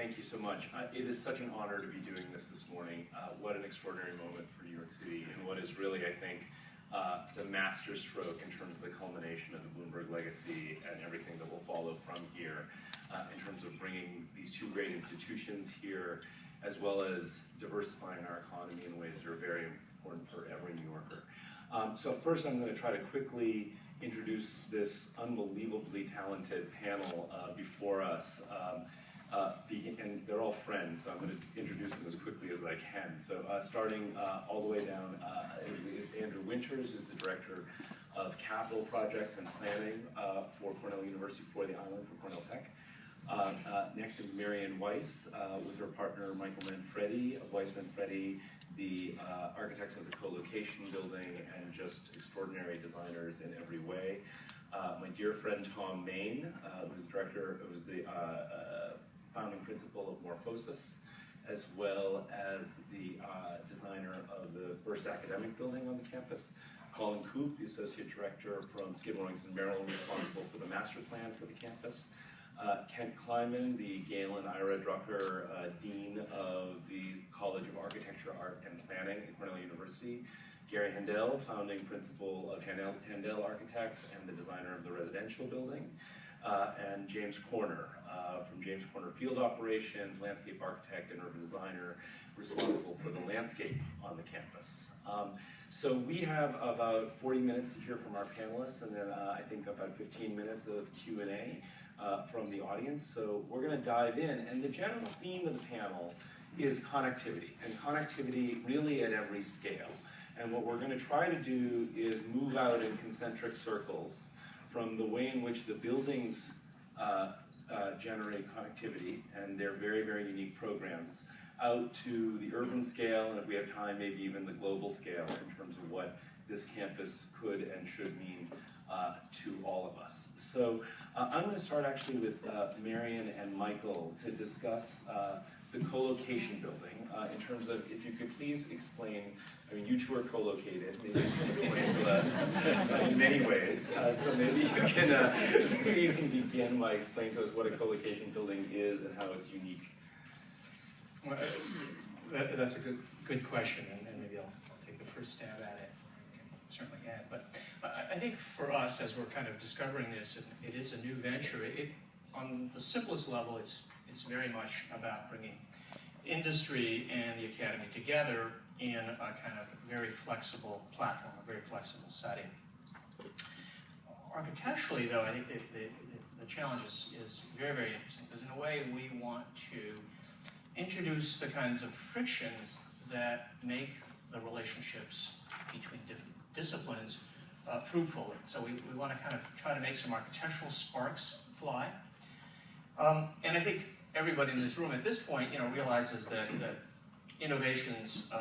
thank you so much. It is such an honor to be doing this morning. What an extraordinary moment for New York City, and what is really, I think, the masterstroke in terms of the culmination of the Bloomberg legacy and everything that will follow from here in terms of bringing these two great institutions here, as well as diversifying our economy in ways that are very important for every New Yorker. So first I'm going to try to quickly introduce this unbelievably talented panel before us. And they're all friends, so I'm going to introduce them as quickly as I can. So starting all the way down is Andrew Winters, who's the Director of Capital Projects and Planning for Cornell University for the Island for Cornell Tech. Next is Marian Weiss with her partner Michael Manfredi of Weiss Manfredi, the architects of the co-location building and just extraordinary designers in every way. My dear friend Tom Main, who's the founding principal of Morphosis, as well as the designer of the first academic building on the campus. Colin Coop, the associate director from Skidmore, Langston, Maryland, responsible for the master plan for the campus. Kent Kleiman, the Galen Ira Drucker Dean of the College of Architecture, Art, and Planning at Cornell University. Gary Handel, founding principal of Handel Architects and the designer of the residential building. And James Corner, from James Corner Field Operations, landscape architect and urban designer, responsible for the landscape on the campus. So we have about 40 minutes to hear from our panelists, and then I think about 15 minutes of Q&A. From the audience. So we're going to dive in, and the general theme of the panel is connectivity, and connectivity really at every scale. And what we're going to try to do is move out in concentric circles from the way in which the buildings generate connectivity, and they're very, very unique programs, out to the urban scale, and if we have time, maybe even the global scale in terms of what this campus could and should mean to all of us. So I'm going to start actually with Marian and Michael to discuss the co-location building in terms of, if you could please explain, I mean, you two are co-located, maybe you can explain to us in many ways. So maybe you can begin by explaining to us what a co-location building is and how it's unique. Well, that's a good question, and maybe I'll take the first stab at it. Certainly add, but I think for us, as we're kind of discovering this, it is a new venture. On the simplest level, it's very much about bringing industry and the academy together in a kind of very flexible platform, a very flexible setting. Architecturally, though, I think the challenge is very, very interesting, because in a way we want to introduce the kinds of frictions that make the relationships between different disciplines fruitful. So we want to kind of try to make some architectural sparks fly. And I think everybody in this room at this point, realizes that innovations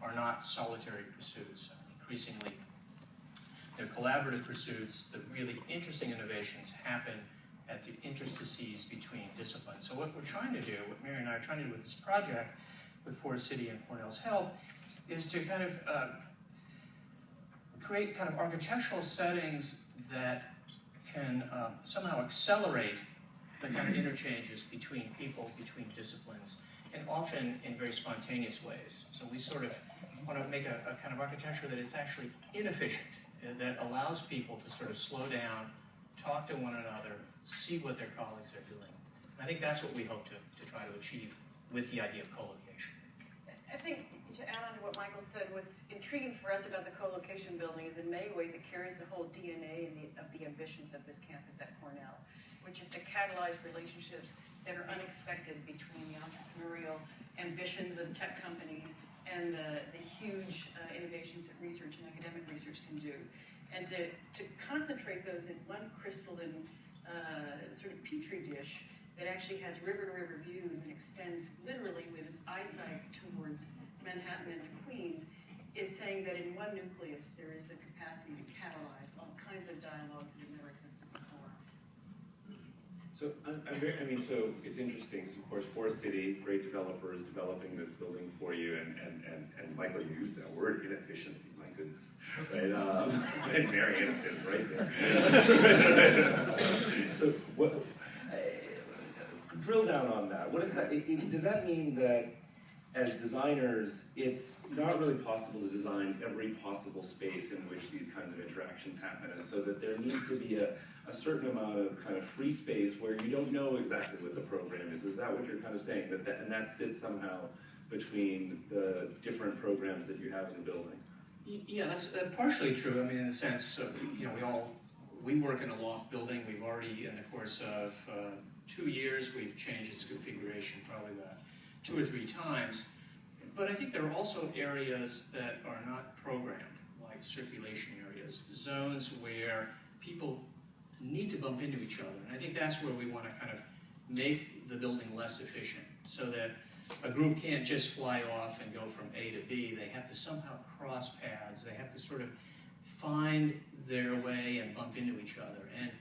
are not solitary pursuits. Increasingly, they're collaborative pursuits. The really interesting innovations happen at the interstices between disciplines. So what we're trying to do, what Mary and I are trying to do with this project, with Forest City and Cornell's help, is to kind of create kind of architectural settings that can somehow accelerate the kind of interchanges between people, between disciplines, and often in very spontaneous ways. So we sort of want to make a kind of architecture that is actually inefficient, that allows people to sort of slow down, talk to one another, see what their colleagues are doing. And I think that's what we hope to try to achieve with the idea of co-location. I think, to add on to what Michael said, what's intriguing for us about the co-location building is in many ways it carries the whole DNA of the ambitions of this campus at Cornell, which is to catalyze relationships that are unexpected between the entrepreneurial ambitions of tech companies and the huge innovations that research and academic research can do. And to concentrate those in one crystalline sort of petri dish that actually has river-to-river views and extends literally with its eyesight towards Manhattan and Queens, is saying that in one nucleus there is a capacity to catalyze all kinds of dialogues that have never existed before. So so it's interesting. So of course, Forest City, great developers developing this building for you, and Michael, you used that word, inefficiency. My goodness, right? And Mary Innocent, right there. So what? drill down on that. What is that? Does that mean that as designers, it's not really possible to design every possible space in which these kinds of interactions happen, and so that there needs to be a certain amount of kind of free space where you don't know exactly what the program is? Is that what you're kind of saying? And that sits somehow between the different programs that you have in the building? Yeah, that's partially true. I mean, in the sense of, we work in a loft building. We've already, in the course of 2 years, we've changed its configuration probably about 2 or 3 times. But I think there are also areas that are not programmed, like circulation areas, zones where people need to bump into each other. And I think that's where we want to kind of make the building less efficient, so that a group can't just fly off and go from A to B. They have to somehow cross paths. They have to sort of find their way and bump into each other. And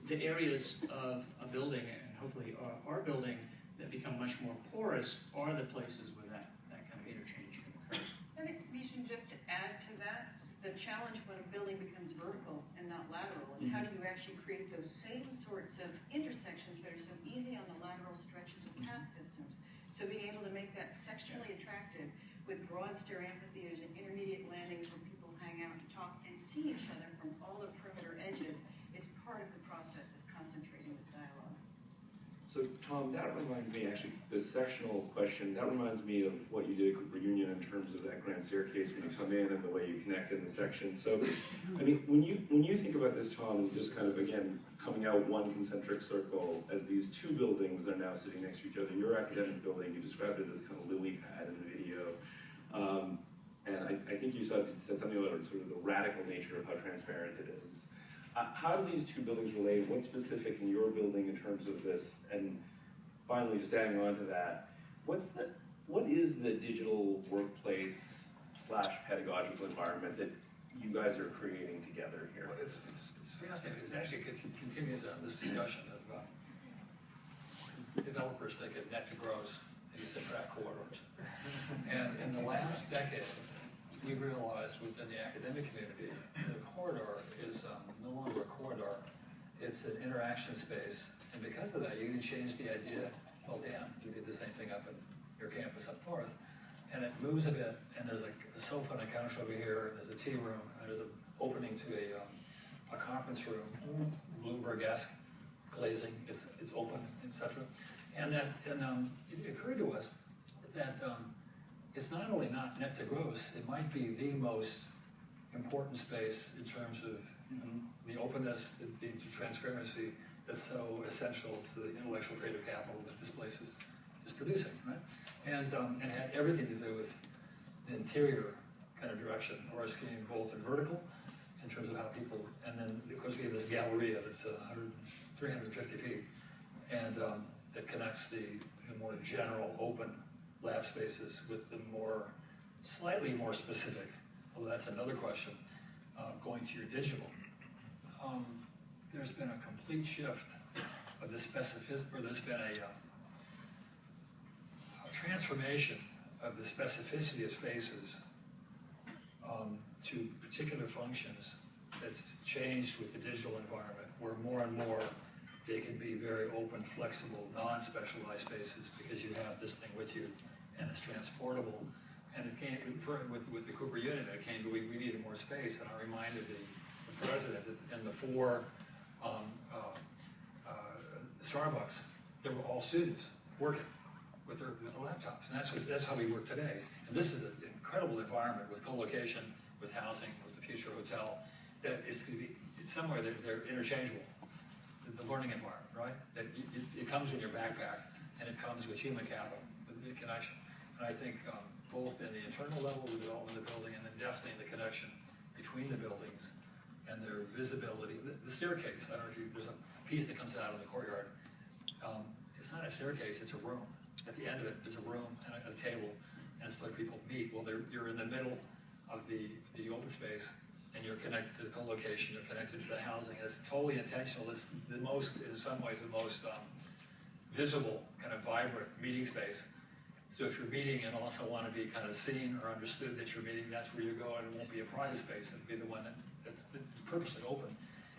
the areas of a building, and hopefully our building, that become much more porous are the places where that kind of interchange can occur. I think, Vishen, just to add to that, the challenge when a building becomes vertical and not lateral is how do you actually create those same sorts of intersections that are so easy on the lateral stretches of path systems. So being able to make that sectionally attractive with broad stair amphitheaters and intermediate landings where people hang out and talk and see each other from all the perimeter edges is part of the process of concentrating this dialogue. So Tom, that reminds me, actually, the sectional question, that reminds me of what you did at Cooper Union in terms of that grand staircase when you come in and the way you connect in the section. So, I mean, when you think about this, Tom, and just kind of, again, coming out one concentric circle as these 2 buildings are now sitting next to each other, your academic building, you described it as kind of lily pad in the video. And I think you said something about sort of the radical nature of how transparent it is. How do these 2 buildings relate? What's specific in your building in terms of this? And finally, just adding on to that, what is the digital workplace / pedagogical environment that you guys are creating together here? Well, it's fascinating. It actually continues on this discussion of developers that get net to gross and you sit track corridors. And in the last decade, we realized within the academic community, the corridor is no longer a corridor, it's an interaction space. And because of that, you can change the idea. Well, Dan, you did the same thing up at your campus up north. And it moves a bit, and there's a sofa and a couch over here, and there's a tea room, and there's an opening to a conference room, Bloomberg-esque glazing, it's open, etc. And it occurred to us that it's not only not net to gross, it might be the most important space in terms of the openness, the transparency that's so essential to the intellectual creative capital that this place is producing, right? And it had everything to do with the interior kind of direction, or a scheme both in vertical, in terms of how people, and then of course we have this galleria that's 350 feet, and that connects the more general open lab spaces with the slightly more specific, although that's another question, going to your digital. There's been a complete shift of the specificity, or there's been a transformation of the specificity of spaces to particular functions that's changed with the digital environment, where more and more they can be very open, flexible, non-specialized spaces because you have this thing with you and it's transportable. And it came with the Cooper unit, it came to we needed more space, and I reminded the president that in the 4 Starbucks, they were all students working with their laptops, and that's how we work today. And this is an incredible environment with co-location, with housing, with the future hotel. That it's going to be somewhere they're interchangeable. The learning environment, right? That it comes in your backpack, and it comes with human capital, the connection. And I think both in the internal level, the development of the building, and then definitely in the connection between the buildings and their visibility. The staircase, I don't know if there's a piece that comes out of the courtyard. It's not a staircase, it's a room. At the end of it is a room and a table, and it's where people meet. Well, you're in the middle of the open space, and you're connected to the co-location, you're connected to the housing. It's totally intentional. It's the most, in some ways, the most visible, kind of vibrant meeting space. So if you're meeting and also want to be kind of seen or understood that you're meeting, that's where you go, and it won't be a private space. It'll be the one that's purposely open.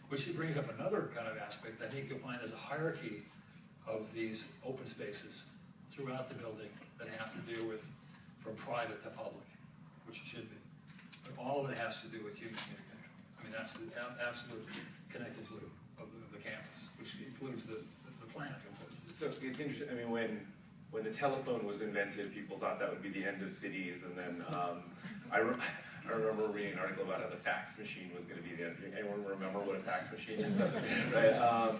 Which brings up another kind of aspect. I think you'll find there's a hierarchy of these open spaces throughout the building that have to do with from private to public, which it should be. But all of it has to do with human communication. I mean, that's the absolute connected loop of the campus, which includes the planet completely. So it's interesting, I mean, when the telephone was invented, people thought that would be the end of cities, and then I remember reading an article about how the fax machine was going to be the end. Anyone remember what a fax machine is? Right?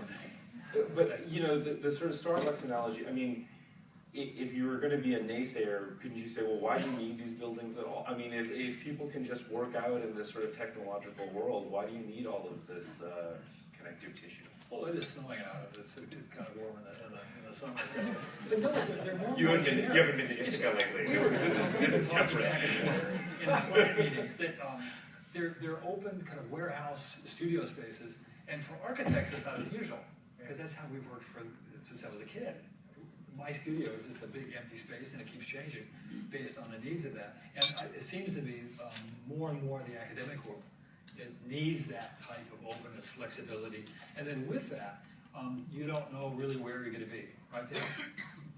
But you know, the sort of Starbucks analogy, I mean, if you were going to be a naysayer, couldn't you say, well, why do you need these buildings at all? I mean, if people can just work out in this sort of technological world, why do you need all of this connective tissue? Well, it is snowing out. It's kind of warm in the summer. But no, they're more You haven't been to Ithaca lately. This is temperate. In the client meetings that they're open kind of warehouse studio spaces, and for architects it's not unusual because that's how we've worked since I was a kid. My studio is just a big empty space, and it keeps changing based on the needs of that. And it seems to be more and more the academic world. It needs that type of openness, flexibility, and then with that, you don't know really where you're going to be, right there.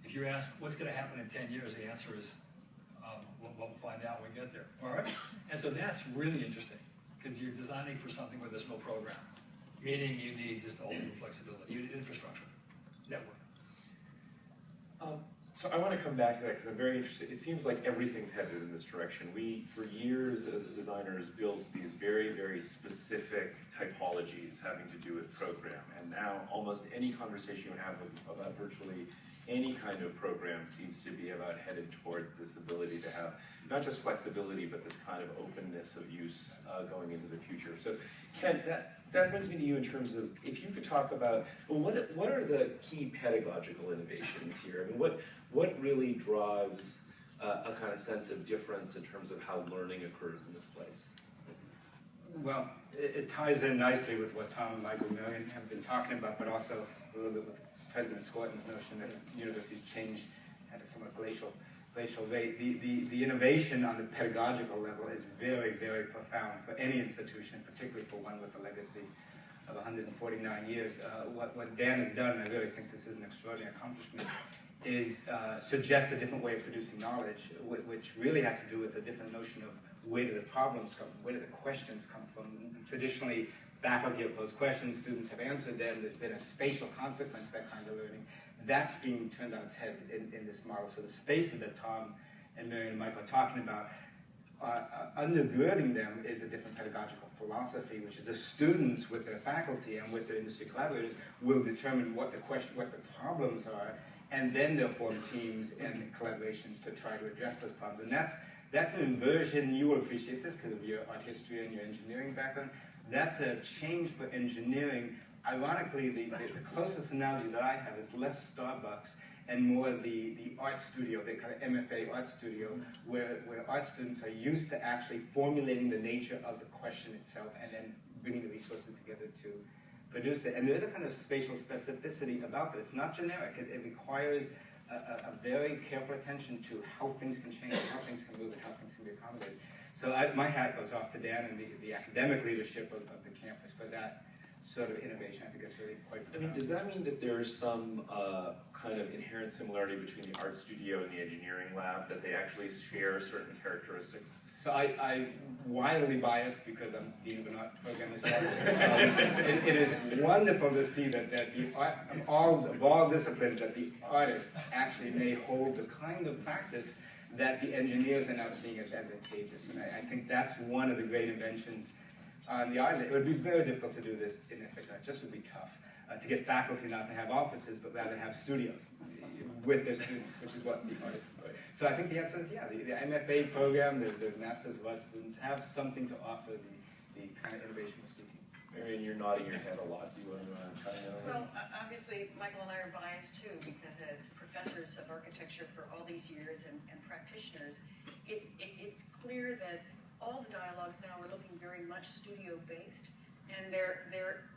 If you're asked what's going to happen in 10 years, the answer is we'll find out when we get there, all right? And so that's really interesting, because you're designing for something where there's no program, meaning you need just open flexibility, you need infrastructure, network. So I want to come back to that because I'm very interested. It seems like everything's headed in this direction. We, for years as designers, built these very, very specific typologies having to do with program. And now almost any conversation you have about virtually any kind of program seems to be about headed towards this ability to have not just flexibility, but this kind of openness of use going into the future. So Ken, that brings me to you in terms of, if you could talk about, well, what are the key pedagogical innovations here? I mean, what really drives a kind of sense of difference in terms of how learning occurs in this place? Well, it ties in nicely with what Tom and Michael Millian have been talking about, but also a little bit with President Squatton's notion that universities change at a somewhat glacial rate. The innovation on the pedagogical level is very, very profound for any institution, particularly for one with a legacy of 149 years. What Dan has done, and I really think this is an extraordinary accomplishment, is suggest a different way of producing knowledge, which really has to do with a different notion of where do the problems come from, where do the questions come from. And traditionally, faculty have posed questions, students have answered them, there's been a spatial consequence to that kind of learning. That's being turned on its head in this model. So the spaces that Tom and Marion and Mike are talking about, undergirding them is a different pedagogical philosophy, which is the students with their faculty and with their industry collaborators will determine what the problems are, and then they'll form teams and collaborations to try to address those problems. And that's an inversion. You will appreciate this because of your art history and your engineering background. That's a change for engineering. Ironically, the closest analogy that I have is less Starbucks and more the art studio, the kind of MFA art studio, where art students are used to actually formulating the nature of the question itself and then bringing the resources together to produce it. And there is a kind of spatial specificity about this. It's not generic. It requires a very careful attention to how things can change, how things can move, and how things can be accommodated. So my hat goes off to Dan and the academic leadership of the campus for that sort of innovation. I think that's really quite profound. I mean, does that mean that there's some kind of inherent similarity between the art studio and the engineering lab, that they actually share certain characteristics? So I'm wildly biased because I'm dean of an art program as well. It is wonderful to see that the art, of all disciplines, that the artists actually may hold the kind of practice that the engineers are now seeing as advantageous. And I think that's one of the great inventions on the island. It would be very difficult to do this in Ithaca. It just would be tough to get faculty not to have offices, but rather have studios with their students, which is what the artists do. So I think the answer is yeah. The MFA program, the Masters of Arts students have something to offer the kind of innovation we're seeking. Marion, you're nodding your head a lot. Do you want to chime in on Well, obviously, Michael and I are biased too, because as professors of architecture for all these years and practitioners, it's clear that all the dialogues now are looking very much studio-based, and they're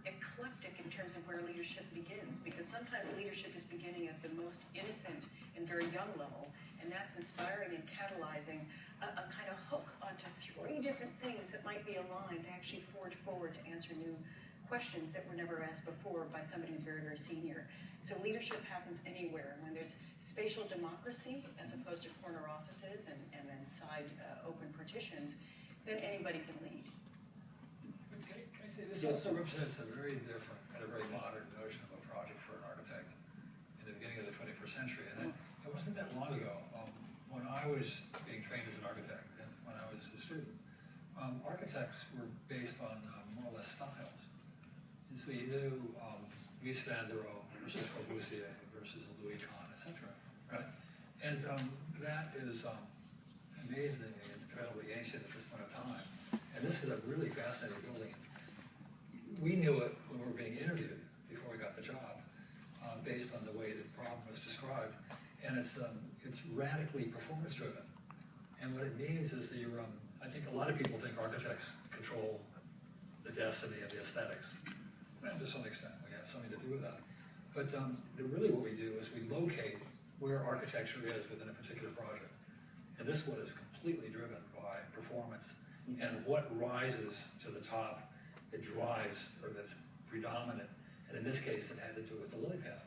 eclectic in terms of where leadership begins, because sometimes leadership is beginning at the most innocent and very young level, and that's inspiring and catalyzing a kind of hook onto 3 different things that might be aligned to actually forge forward to answer new questions that were never asked before by somebody who's very, very senior. So leadership happens anywhere. And when there's spatial democracy, as opposed to corner offices and then side open partitions, then anybody can lead. Can I say, this also represents a very different and a very modern notion of a project for an architect in the beginning of the 21st century. And it wasn't that long ago, when I was being trained as an architect and when I was a student, architects were based on more or less styles. And so you knew Mies van der Rohe versus Corbusier versus Louis Kahn, etc. Right? And that is amazing and incredibly ancient at this point of time. And this is a really fascinating building. We knew it when we were being interviewed before we got the job, based on the way the problem was described. And it's radically performance driven. And what it means is that you're, I think a lot of people think architects control the destiny of the aesthetics. And to some extent, we have something to do with that. But really what we do is we locate where architecture is within a particular project. And this one is completely driven by performance and what rises to the top that drives or that's predominant. And in this case, it had to do with the lily pad.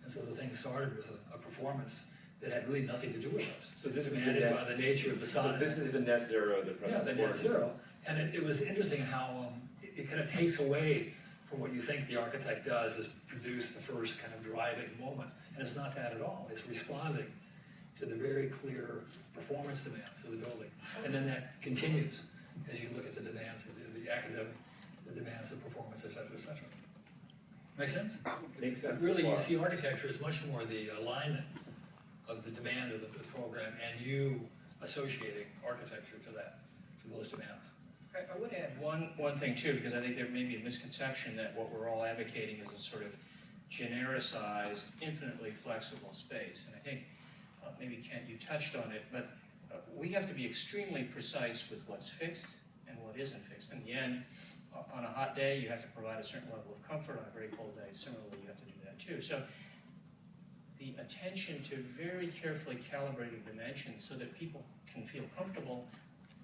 And so the thing started with a performance that had really nothing to do with us. So this is demanded by the nature of the sun. So this is the net zero that Yeah, the net zero. And it was interesting how it kind of takes away from what you think the architect does is produce the first kind of driving moment. And it's not that at all. It's responding to the very clear performance demands of the building. And then that continues as you look at the demands of the academic, the demands of performance, et cetera, et cetera. Make sense? Makes sense. Really, you see architecture as much more the alignment of the demand of the program and you associating architecture to that, to those demands. I would add one thing too, because I think there may be a misconception that what we're all advocating is a sort of genericized, infinitely flexible space. And I think maybe Kent, you touched on it, but we have to be extremely precise with what's fixed and what isn't fixed. In the end, on a hot day, you have to provide a certain level of comfort. On a very cold day, similarly, you have to do that too. So the attention to very carefully calibrating dimensions so that people can feel comfortable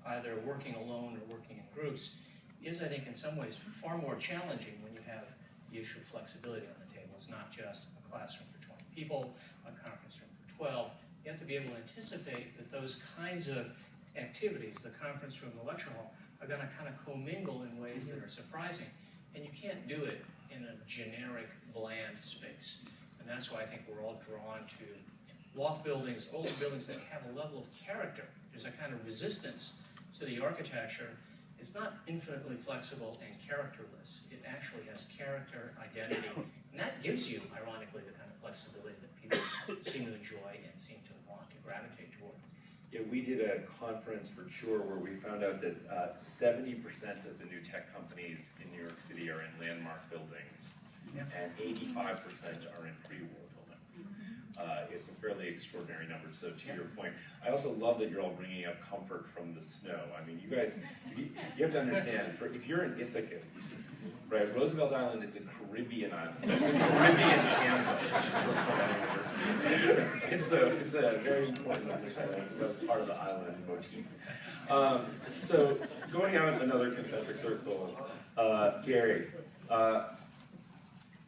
either working alone or working in groups is, I think, in some ways far more challenging when you have the issue of flexibility on the table. It's not just a classroom for 20 people, a conference room for 12. You have to be able to anticipate that those kinds of activities, the conference room, the lecture hall, are going to kind of commingle in ways that are surprising. And you can't do it in a generic, bland space. And that's why I think we're all drawn to loft buildings, old buildings that have a level of character. There's a kind of resistance to the architecture. It's not infinitely flexible and characterless. It actually has character, identity, and that gives you, ironically, the kind of flexibility that people seem to enjoy and seem to want to gravitate toward. Yeah, we did a conference for Cure where we found out that 70% of the new tech companies in New York City are in landmark buildings, and 85% are in pre-war buildings. It's a fairly extraordinary number. So to your point, I also love that you're all bringing up comfort from the snow. I mean, you guys, you have to understand, if you're in Ithaca, right, Roosevelt Island is a Caribbean island. It's the Caribbean campus for Cornell University. It's a very important part of the island motif. So going out another concentric circle, Gary,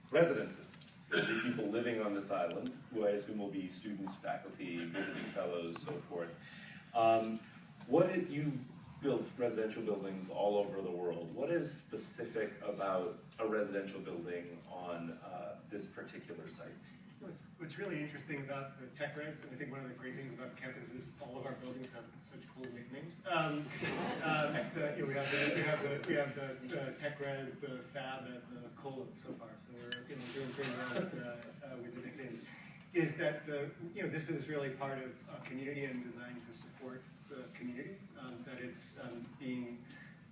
residences. The people living on this island, who I assume will be students, faculty, visiting fellows, so forth. You built residential buildings all over the world. What is specific about a residential building on this particular site? What's really interesting about the tech res, and I think one of the great things about the campus is all of our buildings have such cool nicknames. We have the tech res, the fab, and the colon so far. So we're doing pretty well with the nicknames. Is that this is really part of a community and designed to support the community that it's being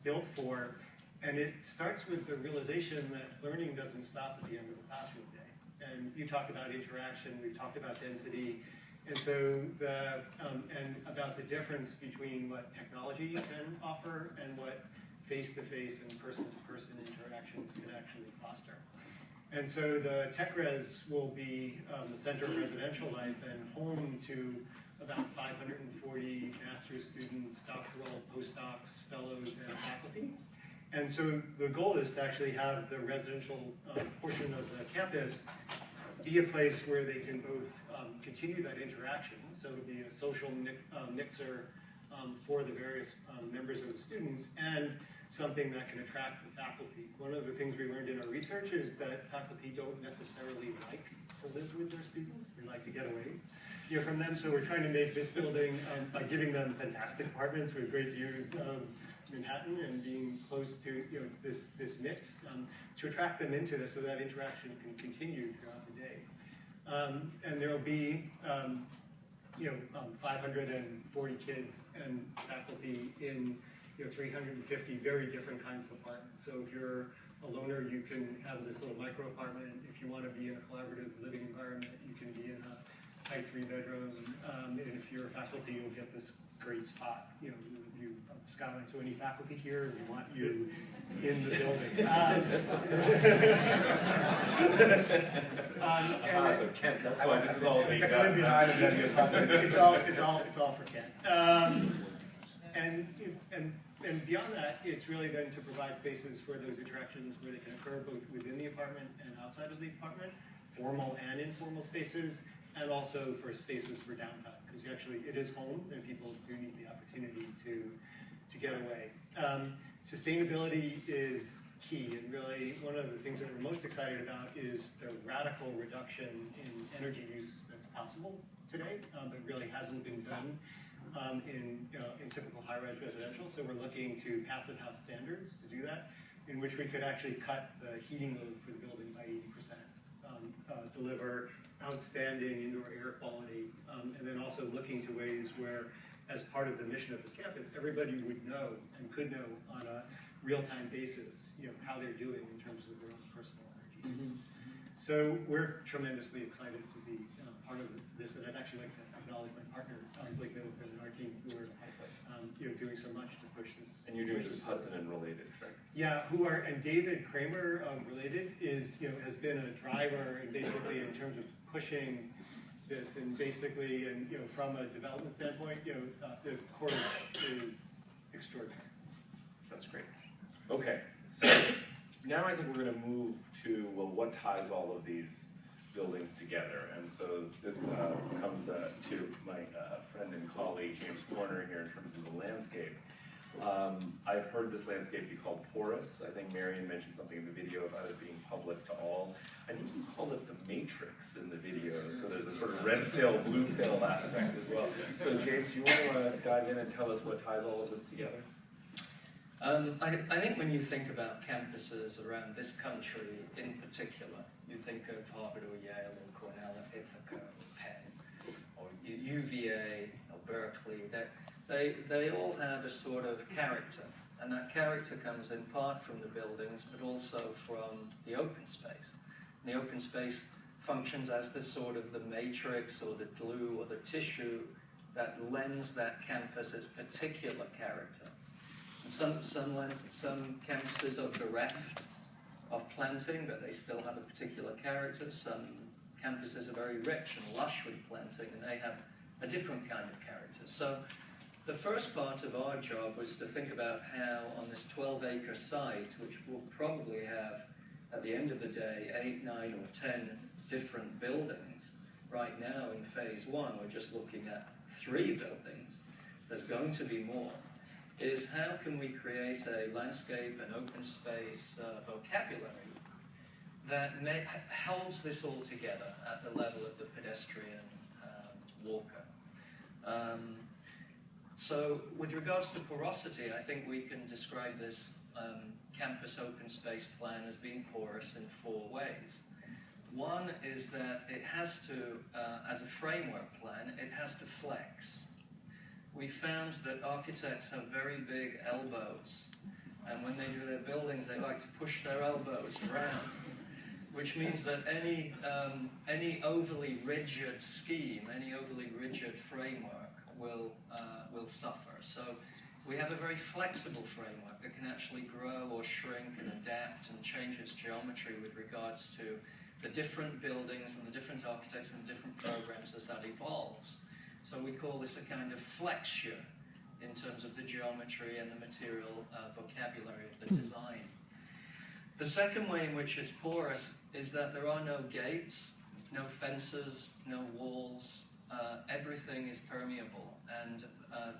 built for, and it starts with the realization that learning doesn't stop at the end of the classroom day. And you talked about interaction, we've talked about density, and so and about the difference between what technology can offer and what face-to-face and person-to-person interactions can actually foster. And so the tech res will be the center of residential life and home to about 540 master's students, doctoral, postdocs, fellows, and faculty. And so the goal is to actually have the residential portion of the campus be a place where they can both continue that interaction, so it'll be a social mixer for the various members of the students, and something that can attract the faculty. One of the things we learned in our research is that faculty don't necessarily like to live with their students. They like to get away from them. So we're trying to make this building, by giving them fantastic apartments with great views of Manhattan and being close to this mix, to attract them into this so that interaction can continue throughout the day. And there will be 540 kids and faculty in 350 very different kinds of apartments. So if you're a loner, you can have this little micro apartment. If you want to be in a collaborative living environment, you can be in a high 3-bedroom. And if you're a faculty, you'll get this great spot, view of the skyline. So any faculty here, we want you in the building. So Kent, that's why this is all being done. It's all for Kent. And beyond that, it's really then to provide spaces for those interactions where they can occur both within the apartment and outside of the apartment, formal and informal spaces, and also for spaces for downtime, because it is home, and people do need the opportunity to get away. Sustainability is key, and really one of the things that we're most excited about is the radical reduction in energy use that's possible today, but really hasn't been done in typical high-rise residential. So we're looking to passive house standards to do that, in which we could actually cut the heating load for the building by 80%, deliver outstanding indoor air quality, and then also looking to ways where, as part of the mission of this campus, everybody would know and could know on a real-time basis, how they're doing in terms of their own personal energy use. So we're tremendously excited to be part of this, and I'd actually like to acknowledge my partner, Blake Middleton, and our team, who are doing so much to push this. And you're doing this Hudson and Related, right? Yeah, and David Kramer of Related has been a driver, and basically in terms of pushing this, and basically, from a development standpoint, the course is extraordinary. That's great. Okay, so now I think we're going to move to, well, what ties all of these buildings together? And so this comes to my friend and colleague, James Corner, here in terms of the landscape. I've heard this landscape be called porous. I think Marion mentioned something in the video about it being public to all. I think you called it the matrix in the video, so there's a sort of red pill, blue pill aspect as well. So James, you want to dive in and tell us what ties all of this together? I think when you think about campuses around this country in particular, you think of Harvard or Yale or Cornell or Ithaca or Penn or UVA or Berkeley. They all have a sort of character, and that character comes in part from the buildings, but also from the open space. And the open space functions as the sort of the matrix or the glue or the tissue that lends that campus its particular character. And some campuses are bereft of planting, but they still have a particular character. Some campuses are very rich and lush with planting, and they have a different kind of character. So the first part of our job was to think about how on this 12-acre site, which will probably have, at the end of the day, 8, 9, or 10 different buildings. Right now in phase 1, we're just looking at 3 buildings. There's going to be more. Is how can we create a landscape and open space vocabulary that holds this all together at the level of the pedestrian walker. So with regards to porosity, I think we can describe this campus open space plan as being porous in 4 ways. One is that it has to, as a framework plan, it has to flex. We found that architects have very big elbows, and when they do their buildings, they like to push their elbows around, which means that any overly rigid scheme, any overly rigid framework will suffer. So we have a very flexible framework that can actually grow or shrink and adapt and change its geometry with regards to the different buildings and the different architects and the different programs as that evolves. So we call this a kind of flexure in terms of the geometry and the material vocabulary of the design. The second way in which it's porous is that there are no gates. no fences, no walls, everything is permeable, and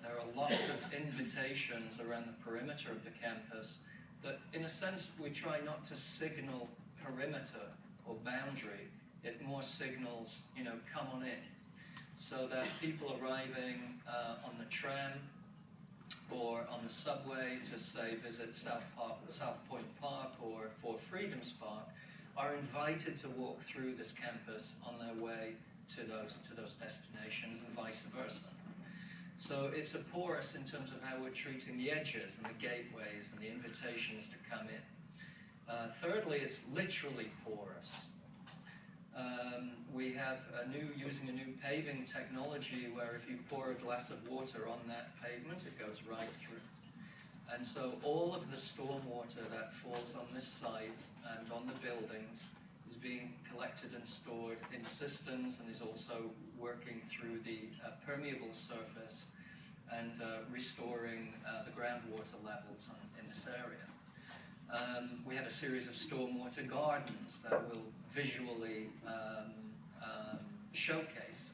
there are lots of invitations around the perimeter of the campus that, in a sense, we try not to signal perimeter or boundary. It more signals, come on in. So that people arriving on the tram or on the subway to, say, visit South Point Park or Four Freedoms Park are invited to walk through this campus on their way to those destinations, and vice versa. So it's a porous in terms of how we're treating the edges and the gateways and the invitations to come in. Thirdly, it's literally porous. We have using a new paving technology where if you pour a glass of water on that pavement, it goes right through. And so all of the stormwater that falls on this site and on the buildings is being collected and stored in systems, and is also working through the permeable surface and restoring the groundwater levels in this area. We have a series of stormwater gardens that will visually showcase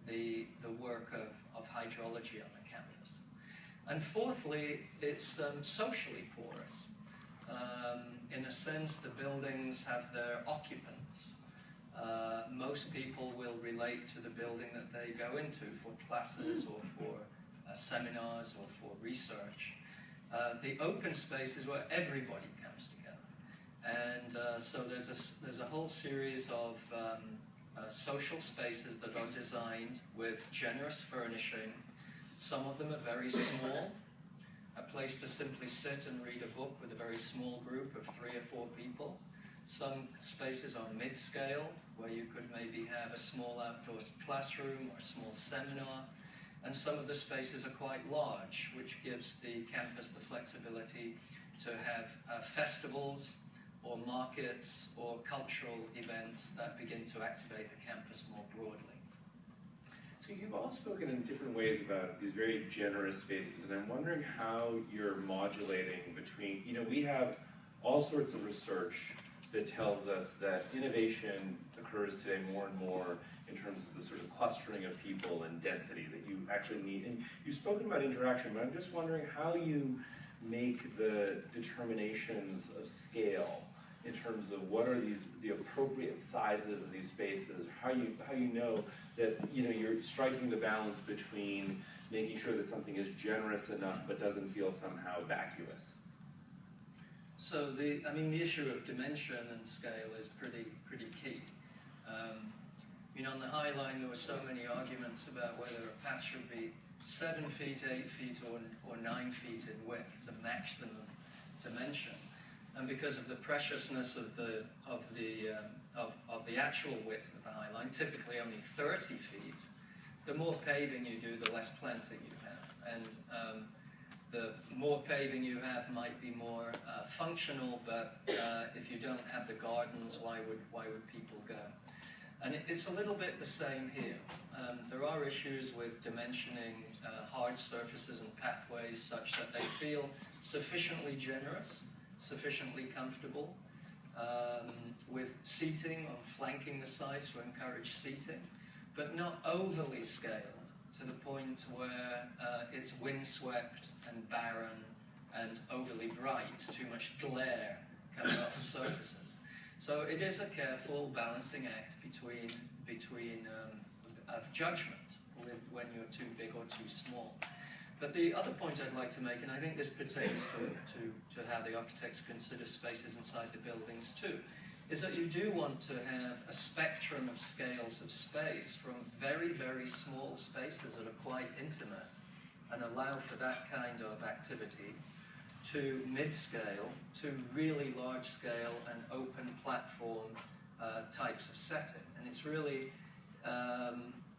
the work of hydrology on the campus. And fourthly, it's socially porous. In a sense, the buildings have their occupants. Most people will relate to the building that they go into for classes or for seminars or for research. The open space is where everybody comes together. And so there's a whole series of social spaces that are designed with generous furnishing. Some of them are very small, a place to simply sit and read a book with a very small group of 3 or 4 people. Some spaces are mid-scale, where you could maybe have a small outdoor classroom or a small seminar. And some of the spaces are quite large, which gives the campus the flexibility to have festivals or markets or cultural events that begin to activate the campus more broadly. So you've all spoken in different ways about these very generous spaces, and I'm wondering how you're modulating between, we have all sorts of research that tells us that innovation occurs today more and more in terms of the sort of clustering of people and density that you actually need. And you've spoken about interaction, but I'm just wondering how you make the determinations of scale in terms of what are the appropriate sizes of these spaces, how you know that you're striking the balance between making sure that something is generous enough but doesn't feel somehow vacuous. So the issue of dimension and scale is pretty key. On the High Line there were so many arguments about whether a path should be 7 feet, 8 feet, or 9 feet in width, it's a maximum dimension. And because of the preciousness of the actual width of the High Line, typically only 30 feet, the more paving you do, the less planting you have. And the more paving you have might be more functional, but if you don't have the gardens, why would people go? And it's a little bit the same here. There are issues with dimensioning hard surfaces and pathways such that they feel sufficiently generous, sufficiently comfortable, with seating on flanking the sides to encourage seating, but not overly scaled to the point where it's windswept and barren and overly bright, too much glare coming off the surfaces. So it is a careful balancing act between judgment when you're too big or too small. But the other point I'd like to make, and I think this pertains to how the architects consider spaces inside the buildings too, is that you do want to have a spectrum of scales of space, from very, very small spaces that are quite intimate and allow for that kind of activity, to mid-scale, to really large-scale and open platform types of setting. And it's really,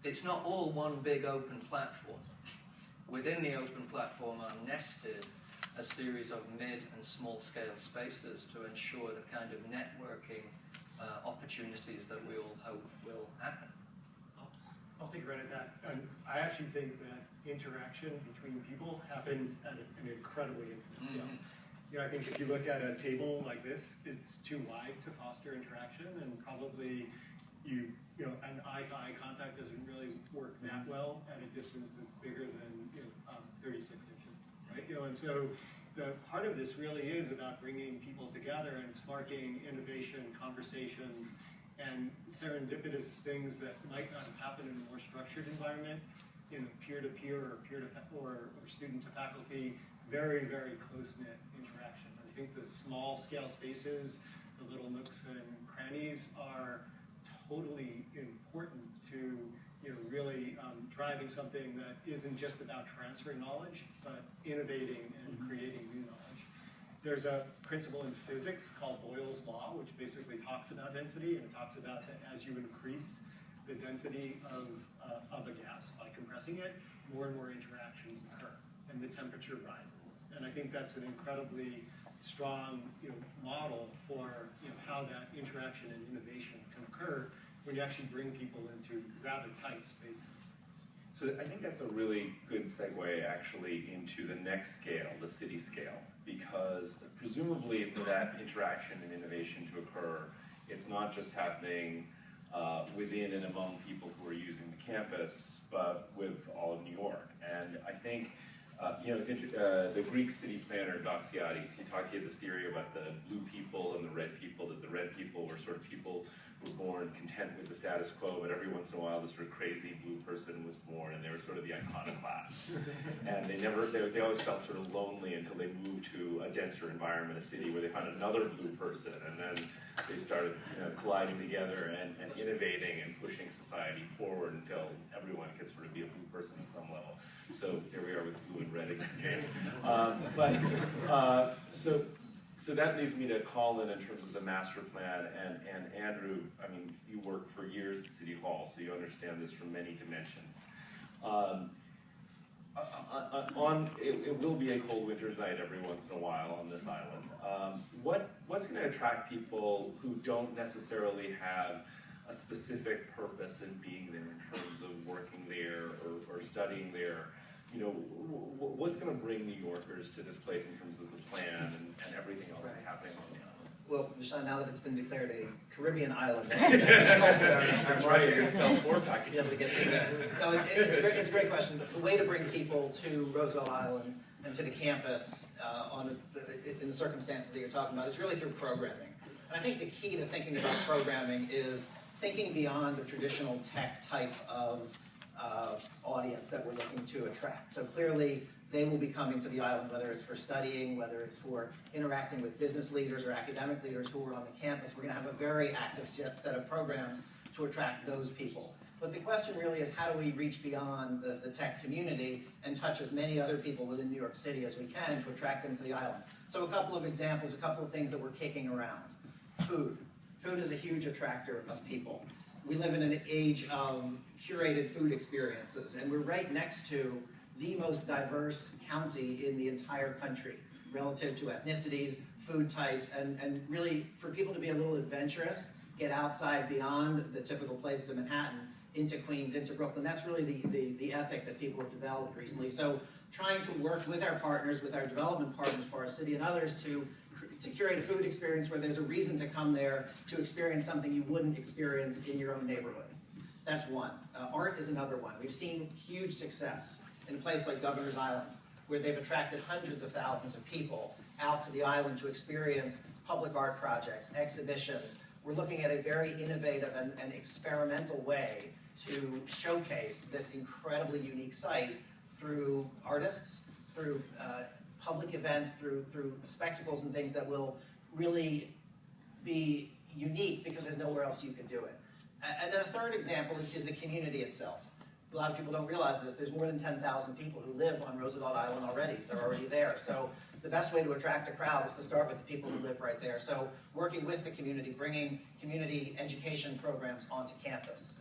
it's not all one big open platform. Within the open platform are nested a series of mid and small scale spaces to ensure the kind of networking opportunities that we all hope will happen. I'll take a run at that. I actually think that interaction between people happens at an incredibly intimate scale. I think if you look at a table like this, it's too wide to foster interaction, and probably an eye-to-eye contact doesn't really work that well at a distance that's bigger than 36 inches, right? And so the part of this really is about bringing people together and sparking innovation, conversations, and serendipitous things that might not have happened in a more structured environment, in a peer-to-peer or student to faculty, very, very close-knit interaction. I think the small-scale spaces, the little nooks and crannies are totally important to really driving something that isn't just about transferring knowledge, but innovating and creating new knowledge. There's a principle in physics called Boyle's Law, which basically talks about density, and it talks about that as you increase the density of a gas by compressing it, more and more interactions occur, and the temperature rises. And I think that's an incredibly strong model for how that interaction and innovation can occur when you actually bring people into rather tight spaces. So I think that's a really good segue actually into the next scale, the city scale, because presumably for that interaction and innovation to occur, it's not just happening within and among people who are using the campus, but with all of New York. And I think it's the Greek city planner Doxiadis, he had this theory about the blue people and the red people, that the red people were sort of people who were born content with the status quo, but every once in a while this sort of crazy blue person was born, and they were sort of the iconoclast. And they always felt sort of lonely until they moved to a denser environment, a city where they found another blue person, and then they started colliding together and innovating and pushing society forward until everyone could sort of be a blue person at some level. So here we are with blue and red again, James. So that leads me to Colin in terms of the master plan, and Andrew, I mean, you worked for years at City Hall, so you understand this from many dimensions. It will be a cold winter's night every once in a while on this island. What's going to attract people who don't necessarily have a specific purpose in being there in terms of working there or studying there? What's going to bring New Yorkers to this place in terms of the plan and everything else that's happening on the island? Well, Vishal, now that it's been declared a Caribbean island, that's right, you're going to sell 4 packages. Be able to get through that. No, it's a great question. The way to bring people to Roosevelt Island and to the campus in the circumstances that you're talking about is really through programming. And I think the key to thinking about programming is thinking beyond the traditional tech type of audience that we're looking to attract. So clearly, they will be coming to the island, whether it's for studying, whether it's for interacting with business leaders or academic leaders who are on the campus. We're going to have a very active set of programs to attract those people. But the question really is, how do we reach beyond the tech community and touch as many other people within New York City as we can to attract them to the island? So a couple of examples, a couple of things that we're kicking around. Food. Food is a huge attractor of people. We live in an age of curated food experiences, and we're right next to the most diverse county in the entire country relative to ethnicities, food types, and really for people to be a little adventurous, get outside beyond the typical places in Manhattan, into Queens, into Brooklyn. That's really the ethic that people have developed recently. So trying to work with our partners, with our development partners for our city and others to curate a food experience where there's a reason to come there to experience something you wouldn't experience in your own neighborhood. That's one. Art is another one. We've seen huge success in a place like Governor's Island, where they've attracted hundreds of thousands of people out to the island to experience public art projects, exhibitions. We're looking at a very innovative and experimental way to showcase this incredibly unique site through artists, through public events, through spectacles and things that will really be unique because there's nowhere else you can do it. And then a third example is the community itself. A lot of people don't realize this. There's more than 10,000 people who live on Roosevelt Island already. They're already there. So the best way to attract a crowd is to start with the people who live right there. So working with the community, bringing community education programs onto campus,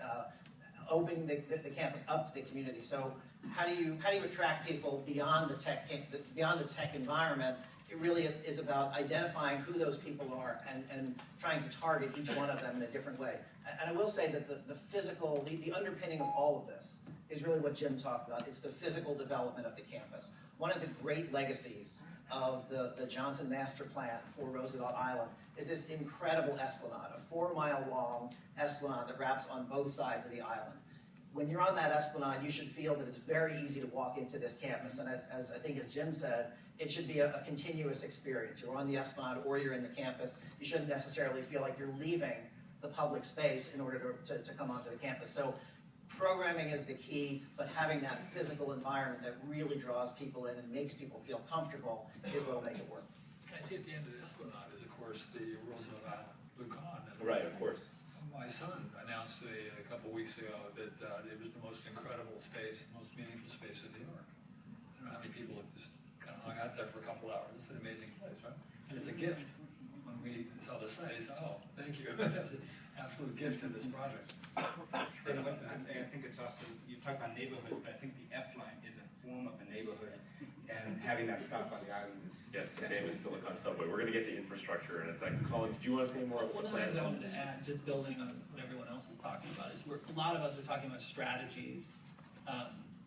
opening the campus up to the community. So how do you attract people beyond the tech environment? It really is about identifying who those people are and trying to target each one of them in a different way. And I will say that the physical, the underpinning of all of this is really what Jim talked about. It's the physical development of the campus. One of the great legacies of the Johnson Master Plan for Roosevelt Island is this incredible esplanade, a 4-mile long esplanade that wraps on both sides of the island. When you're on that esplanade, you should feel that it's very easy to walk into this campus. And as I think as Jim said, it should be a continuous experience. You're on the esplanade or you're in the campus. You shouldn't necessarily feel like you're leaving the public space in order to come onto the campus. So programming is the key, but having that physical environment that really draws people in and makes people feel comfortable is what will make it work. I see at the end of the esplanade is, of course, the Roosevelt Island Lucan. Right, of course. My son announced to me a couple weeks ago that it was the most incredible space, the most meaningful space in New York. I don't know how many people have just kind of hung out there for a couple hours. It's an amazing place, right? And it's a gift. When we saw the site, he said, "Oh, thank you." That was an absolute gift to this project. And I think it's also, you talk about neighborhoods, but I think the F line is a form of a neighborhood, and having that stop on the island is Yes, the famous Silicon Subway. We're going to get to infrastructure in a second. Colin, did you want to say more about One the of the plans? things I wanted to add, just building on what everyone else is talking about, is a lot of us are talking about strategies,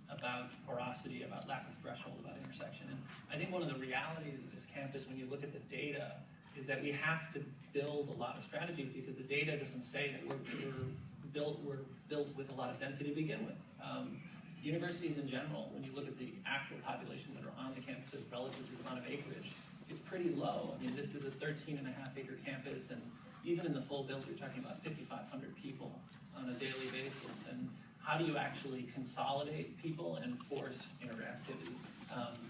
about porosity, about lack of threshold, about intersection. And I think one of the realities of this campus, when you look at the data, is that we have to build a lot of strategies because the data doesn't say that we're built with a lot of density to begin with. Universities in general, when you look at the actual population that are on the campuses relative to the amount of acreage, it's pretty low. I mean, this is a 13.5-acre campus, and even in the full build, you're talking about 5,500 people on a daily basis. And how do you actually consolidate people and force interactivity,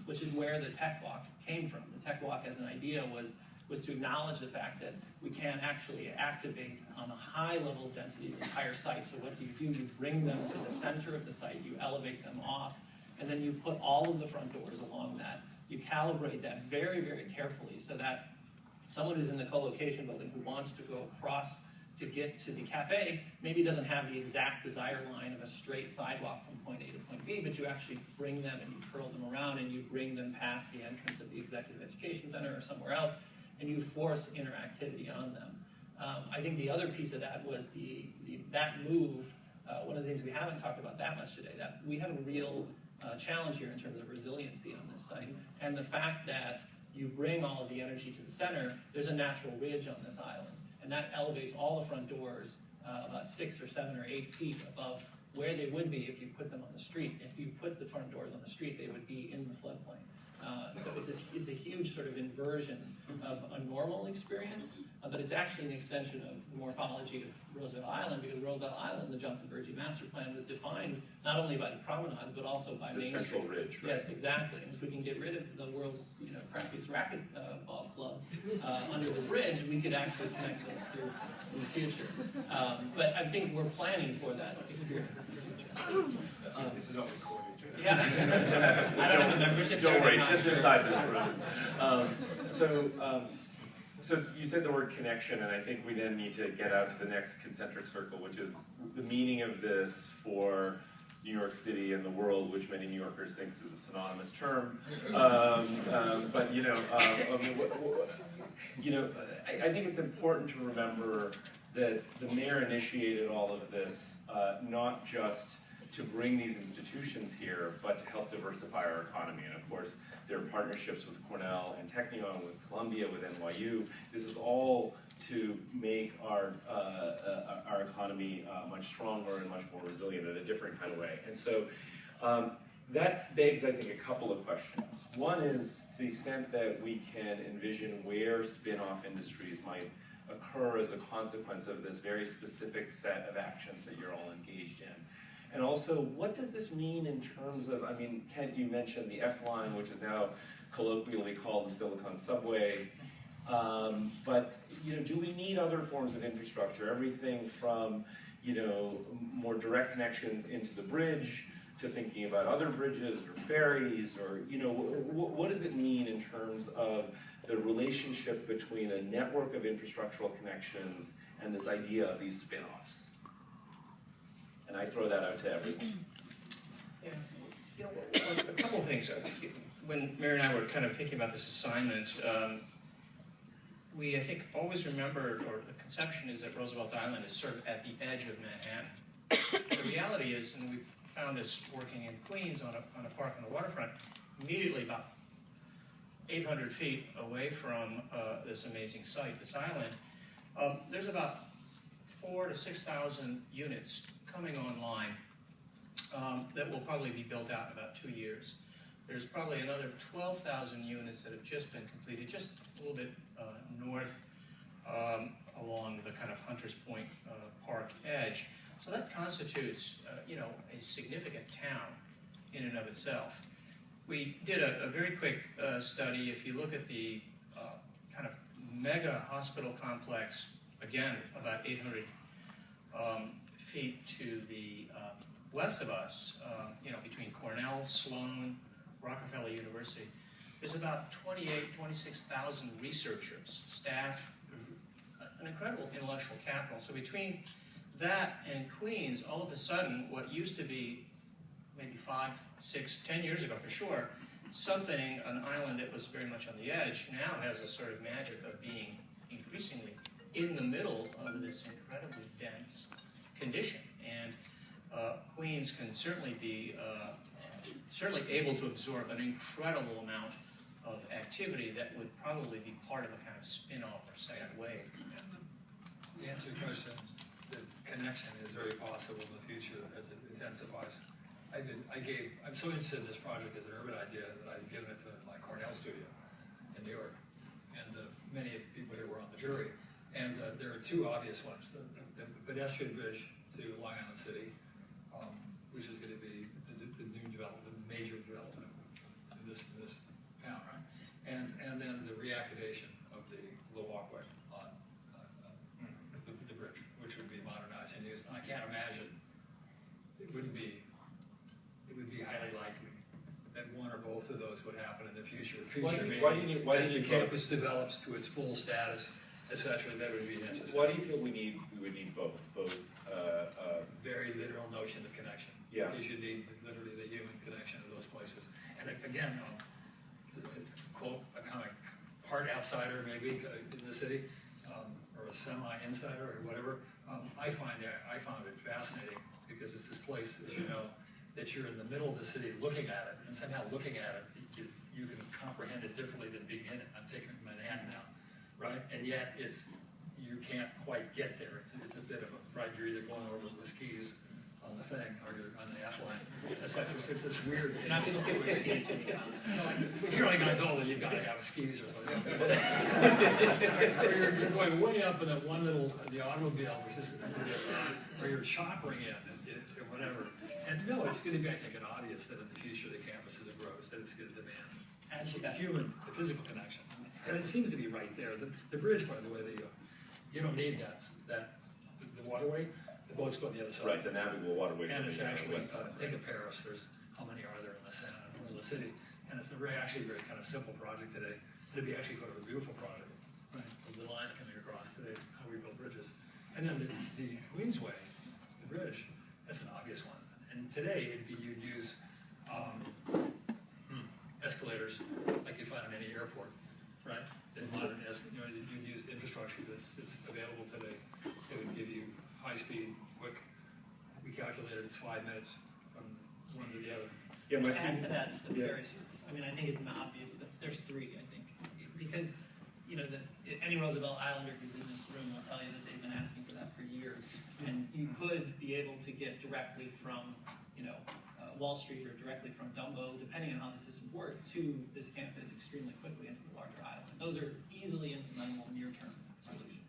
which is where the tech walk came from. The tech walk as an idea was to acknowledge the fact that we can't actually activate on a high level of density the entire site. So what do? You bring them to the center of the site, you elevate them off, and then you put all of the front doors along that. You calibrate that very, very carefully so that someone who's in the co-location building who wants to go across to get to the cafe maybe doesn't have the exact desire line of a straight sidewalk from point A to point B, but you actually bring them and you curl them around and you bring them past the entrance of the Executive Education Center or somewhere else, and you force interactivity on them. I think the other piece of that was that move. One of the things we haven't talked about that much today, that we have a real challenge here in terms of resiliency on this site, and the fact that you bring all of the energy to the center, there's a natural ridge on this island, and that elevates all the front doors about 6 or 7 or 8 feet above where they would be if you put them on the street. If you put the front doors on the street, they would be in the floodplain. So it's a huge sort of inversion of a normal experience, but it's actually an extension of the morphology of Roosevelt Island, because Roosevelt Island, the Johnson-Bergy Master Plan, was defined not only by the promenade, but also by The Main central Street. ridge, right? Yes, exactly. And if we can get rid of the world's crappiest racquetball club under the bridge, we could actually connect those through in the future. But I think we're planning for that experience in the future. this is all recorded. Yeah. I don't have a membership. Don't worry, I'm not just sure. inside this room. So you said the word connection, and I think we then need to get out to the next concentric circle, which is the meaning of this for New York City and the world, which many New Yorkers think is a synonymous term. But I think it's important to remember that the mayor initiated all of this, not just to bring these institutions here, but to help diversify our economy. And of course, there are partnerships with Cornell and Technion, with Columbia, with NYU. This is all to make our economy much stronger and much more resilient in a different kind of way. And so that begs, I think, a couple of questions. One is, to the extent that we can envision where spin-off industries might occur as a consequence of this very specific set of actions that you're all engaged in. And also, what does this mean in terms of, I mean, Kent, you mentioned the F-line, which is now colloquially called the Silicon Subway. But do we need other forms of infrastructure? Everything from more direct connections into the bridge to thinking about other bridges or ferries, or what does it mean in terms of the relationship between a network of infrastructural connections and this idea of these spin-offs? And I throw that out to everyone. Yeah, a couple of things. When Mary and I were kind of thinking about this assignment, we, I think, always remembered, or the conception is that Roosevelt Island is sort of at the edge of Manhattan. The reality is, and we found this working in Queens on a park on the waterfront, immediately about 800 feet away from this amazing site, this island, there's about 4,000 to 6,000 units coming online that will probably be built out in about 2 years. There's probably another 12,000 units that have just been completed, just a little bit north along the kind of Hunters Point Park edge. So that constitutes, you know, a significant town in and of itself. We did a very quick study. If you look at the kind of mega hospital complex, again, about 800 feet to the west of us, you know, between Cornell, Sloan, Rockefeller University, there's about 26,000 researchers, staff, an incredible intellectual capital. So between that and Queens, all of a sudden, what used to be maybe 5, 6, 10 years ago for sure, something, an island that was very much on the edge, now has a sort of magic of being increasingly in the middle of this incredibly dense condition. And Queens can certainly be able to absorb an incredible amount of activity that would probably be part of a kind of spin-off or second wave. The answer to your question, the connection is very possible in the future as it intensifies. I'm so interested in this project as an urban idea that I've given it to my Cornell studio in New York, and many of the people here were on the jury. And there are two obvious ones: the pedestrian bridge to Long Island City, which is going to be the new development, the major development in this town, right? And then the reactivation of the low walkway on the bridge, which would be modernized and used. And I can't imagine it would be highly likely that one or both of those would happen in the future. As the campus develops to its full status, etc., that would be necessary. Why do you feel we would need both? Very literal notion of connection. Yeah. Because you need literally the human connection of those places. And again, quote, a kind of part outsider maybe in the city, or a semi-insider or whatever. I found it fascinating because it's this place, as you know, that you're in the middle of the city looking at it, and somehow looking at it, you can comprehend it differently than being in it. I'm taking Manhattan now, right? And yet you can't quite get there. It's a bit of a, right, you're either going over with skis on the thing, or you're on the F line, etc. So it's this weird. You're not going to see where skis when you come. If you're only going to go, you've got to have skis or something. Or you're going way up in that one little, the automobile, which is, or you're choppering in, or whatever. And no, it's going to be, I think, obvious that in the future the campus as it grows, that it's going to demand the physical connection. And it seems to be right there. The bridge, by the way, you don't need the waterway. The boats go on the other side. Right, the navigable waterway. And it's actually, think of Paris, how many are there in the city? And it's actually a very kind of simple project today. It'd be actually quite a beautiful project, right? The line coming across today, how we build bridges. And then the Queensway, the bridge, that's an obvious one. And today, you'd use escalators like you find in any airport, right? You'd use infrastructure that's available today. It would give you high-speed, quick. We calculated it's 5 minutes from one to the other. Yeah, my Add to student. that, the ferry service. I mean, I think it's obvious that there's 3, I think, because you know any Roosevelt Islander who's in this room will tell you that they've been asking for that for years. And you could be able to get directly from, Wall Street or directly from Dumbo, depending on how the systems work, to this campus extremely quickly into the larger island. Those are easily implementable near-term solutions.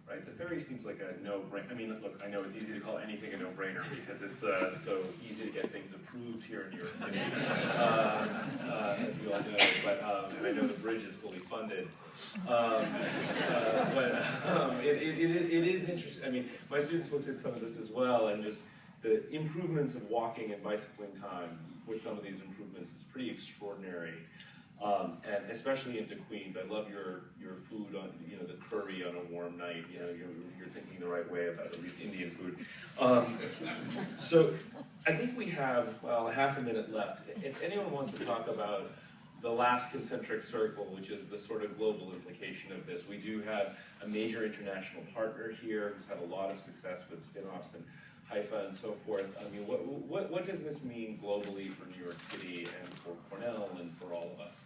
Right. The ferry seems like a no-brainer. I mean, look, I know it's easy to call anything a no-brainer because it's so easy to get things approved here in New York City, as we all know. But and I know the bridge is fully funded. It is interesting. I mean, my students looked at some of this as well, and just the improvements of walking and bicycling time with some of these improvements is pretty extraordinary. And especially into Queens, I love your food on the curry on a warm night. You're thinking the right way about at least Indian food. So I think we have half a minute left. If anyone wants to talk about the last concentric circle, which is the sort of global implication of this, we do have a major international partner here who's had a lot of success with spin-offs and Haifa and so forth. I mean, what does this mean globally for New York City and for Cornell and for all of us?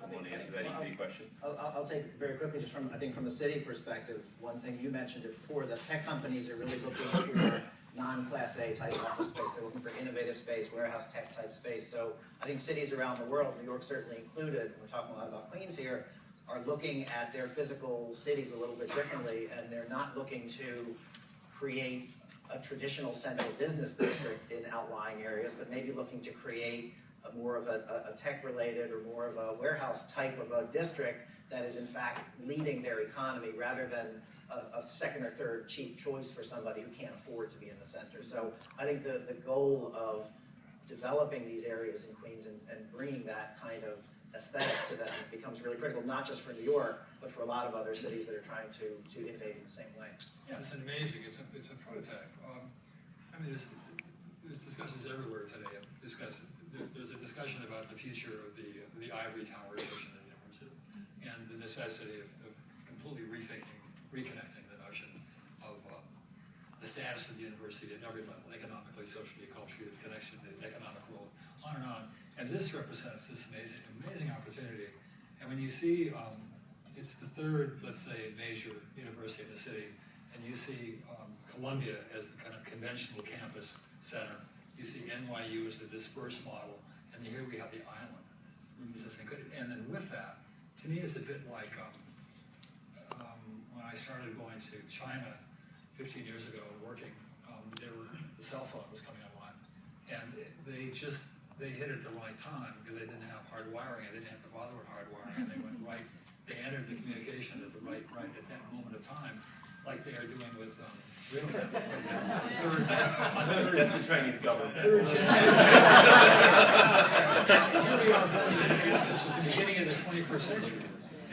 Want to answer that easy question? I'll take it very quickly, just from, I think from the city perspective, one thing you mentioned it before, the tech companies are really looking for non-Class A type office space. They're looking for innovative space, warehouse tech type space. So I think cities around the world, New York certainly included, and we're talking a lot about Queens here, are looking at their physical cities a little bit differently, and they're not looking to create a traditional central business district in outlying areas, but maybe looking to create more of a tech-related or more of a warehouse type of a district that is in fact leading their economy rather than a second or third cheap choice for somebody who can't afford to be in the center. So I think the goal of developing these areas in Queens and bringing that kind of aesthetic to them becomes really critical, not just for New York, but for a lot of other cities that are trying to innovate in the same way. Yeah, it's amazing. It's a prototype. I mean, there's discussions everywhere today. There's a discussion about the future of the ivory tower notion of the university and the necessity of completely reconnecting the notion of the status of the university at every level, economically, socially, culturally, its connection to the economic world, on and on. And this represents this amazing opportunity. And when you see, it's the third, let's say, major university in the city, and you see Columbia as the kind of conventional campus center. You see NYU as the dispersed model, and here we have the island. And then with that, to me, it's a bit like when I started going to China 15 years ago and working, the cell phone was coming online. And they hit it at the right time because they didn't have hard wiring, and they didn't have to bother with hard wiring, and they entered the communication at at that moment of time, like they are doing with real time. That's the Chinese government. Here we are building a campus at the beginning of the 21st century.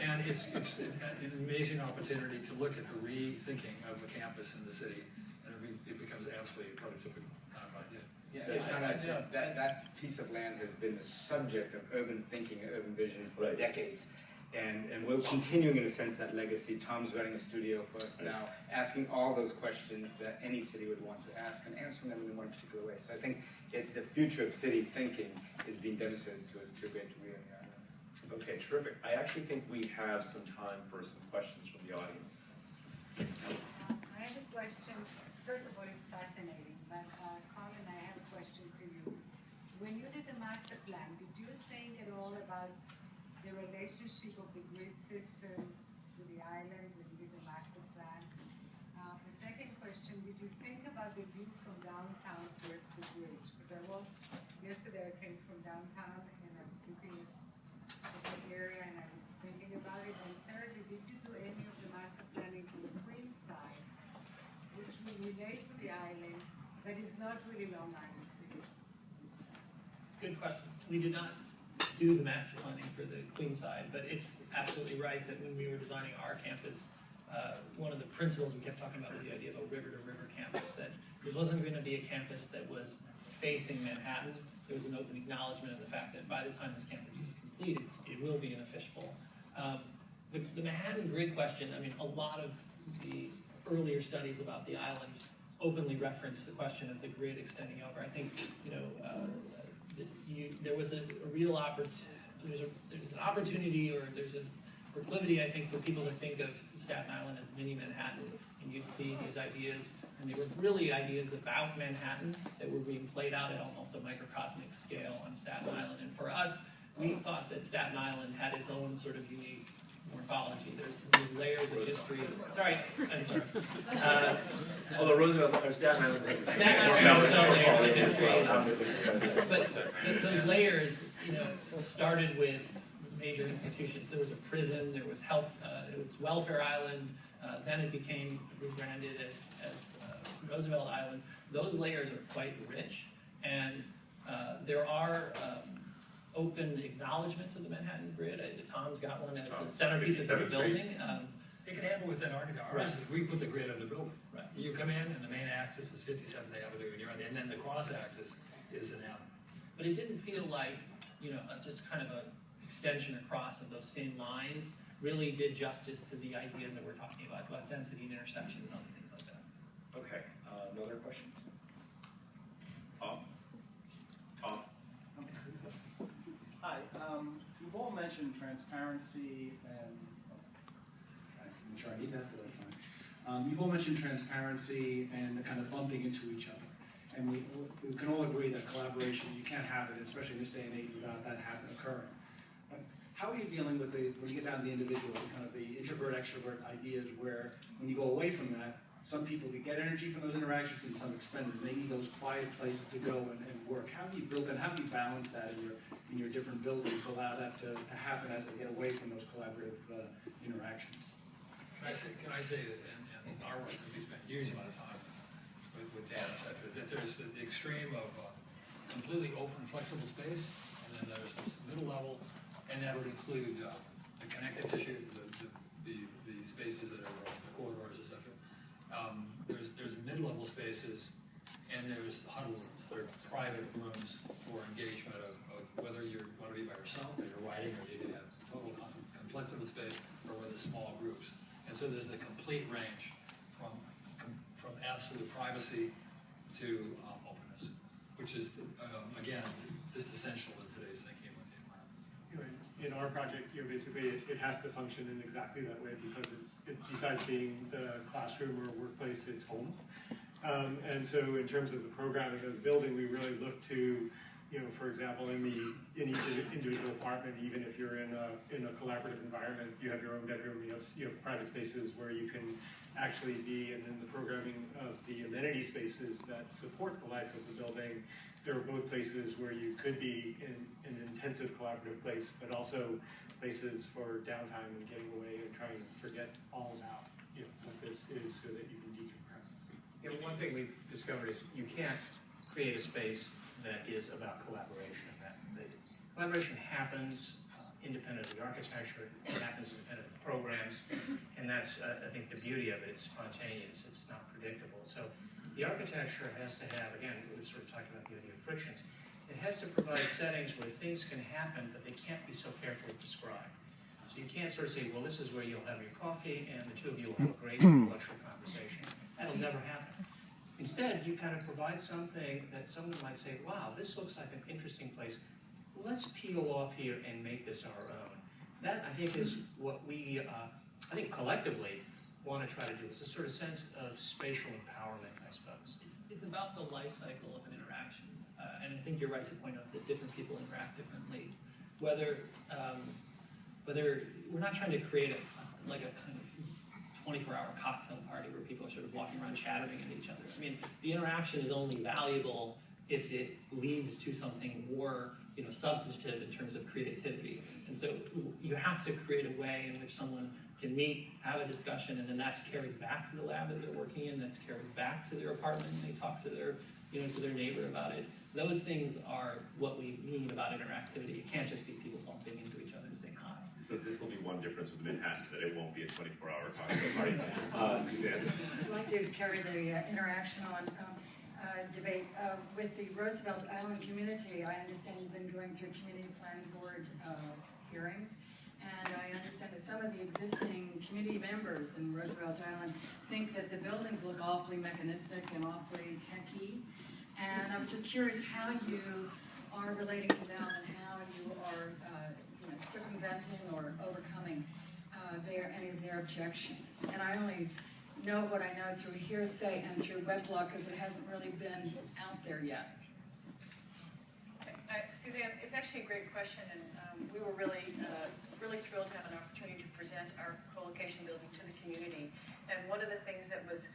And it's an amazing opportunity to look at the rethinking of the campus in the city. And it becomes absolutely a prototypical kind of idea. Yeah, that piece of land has been the subject of urban thinking, urban vision for decades. And we're continuing, in a sense, that legacy. Tom's running a studio for us now, asking all those questions that any city would want to ask and answering them in one particular way. So I think the future of city thinking is being demonstrated to a great degree. Okay, terrific. I actually think we have some time for some questions from the audience. I have a question. First of all, it's fascinating, but Colin, I have a question to you. When you did the master plan, did you think at all about the relationship of the grid system to the island when you did the master plan? The second question, did you think about the view from downtown towards the bridge? Because yesterday I came from downtown and I was looking at the area and I was thinking about it. And thirdly, did you do any of the master planning for the Queens side, which will relate to the island, but is not really Long Island City? Good questions. We did not do the master planning for the Queens side, but it's absolutely right that when we were designing our campus, one of the principles we kept talking about was the idea of a river-to-river campus, that it wasn't going to be a campus that was facing Manhattan. There was an open acknowledgement of the fact that by the time this campus is complete, it will be in a fishbowl. The Manhattan grid question, I mean, a lot of the earlier studies about the island openly reference the question of the grid extending over. I think, there was a real opportunity, there's an opportunity, or there's a proclivity, I think, for people to think of Staten Island as mini Manhattan, and you'd see these ideas, and they were really ideas about Manhattan that were being played out at almost a microcosmic scale on Staten Island. And for us, we thought that Staten Island had its own sort of unique morphology. There's these layers of history. Sorry, I'm sorry. Although Roosevelt or Staten Island has its own layers of history. But those layers, started with major institutions. There was a prison, there was health, it was Welfare Island, then it became rebranded as Roosevelt Island. Those layers are quite rich, and there are open acknowledgments of the Manhattan grid. Tom's got one as the centerpiece of the building. It can happen within our ours. We put the grid on the building. Right. You come in, and the main axis is 57th Avenue, and you're on and then the cross axis is an M. But it didn't feel like, just kind of an extension across of those same lines really did justice to the ideas that we're talking about density and intersection and other things like that. Okay, another question? Tom? Hi, you've all mentioned mentioned transparency and, I'm sure I need that, but that's fine. You've all mentioned transparency and the kind of bumping into each other. And we can all agree that collaboration, you can't have it, especially in this day and age, without that occurring. But how are you dealing with when you get down to the individual, kind of the introvert-extrovert ideas where when you go away from that, some people get energy from those interactions and some expend it. They need those quiet places to go and work. How do you build that? How do you balance that in your different buildings, allow that to happen as they get away from those collaborative interactions? Can I say that in our work, because we spent huge amount of time with data, that there's the extreme of completely open, flexible space, and then there's this middle level, and that would include the connective tissue, the spaces that are the corridors, etc. There's mid-level spaces, and there's huddle rooms. They're private rooms for engagement of whether you want to be by yourself, or you're writing, or you have total collective space, or whether small groups. And so there's the complete range from absolute privacy to openness, which is, again, just essential in today's thinking with the environment. In our project, basically it has to function in exactly that way because besides being the classroom or workplace, it's home. And so in terms of the programming of the building, we really look to, for example, in each individual apartment, even if you're in a collaborative environment, you have your own bedroom, you have private spaces where you can actually be, and then the programming of the amenity spaces that support the life of the building. There are both places where you could be in an intensive collaborative place, but also places for downtime and getting away and trying to forget all about what this is so that you can decompress. One thing we've discovered is you can't create a space that is about collaboration. That collaboration happens independent of the architecture, it happens independent of the programs, and that's, I think, the beauty of it. It's spontaneous, it's not predictable. So the architecture has to have, again, we were sort of talking about the idea of frictions, it has to provide settings where things can happen, but they can't be so carefully described. So you can't sort of say, well, this is where you'll have your coffee, and the two of you will have a great intellectual conversation. That'll never happen. Instead, you kind of provide something that someone might say, wow, this looks like an interesting place. Let's peel off here and make this our own. That, I think, is what we, I think, collectively want to try to do. It's a sort of sense of spatial empowerment, I suppose. It's about the life cycle of an interaction. And I think you're right to point out that different people interact differently. Whether we're not trying to create a kind of 24-hour cocktail party where people are sort of walking around chattering at each other. I mean, the interaction is only valuable if it leads to something more, substantive in terms of creativity. And so you have to create a way in which someone can meet, have a discussion, and then that's carried back to the lab that they're working in, that's carried back to their apartment, and they talk to their, to their neighbor about it. Those things are what we mean about interactivity. It can't just be people bumping into each other and saying hi. So this will be one difference with Manhattan, that it won't be a 24-hour cocktail party. Suzanne? I'd like to carry the interaction on debate with the Roosevelt Island community. I understand you've been going through community planning board hearings, and I understand that some of the existing community members in Roosevelt Island think that the buildings look awfully mechanistic and awfully techy. And I was just curious how you are relating to them and how you are circumventing or overcoming any of their objections. And I only know what I know through hearsay and through weblog because it hasn't really been out there yet. Suzanne, it's actually a great question, and we were really thrilled to have an opportunity to present our co-location building to the community. And one of the things that was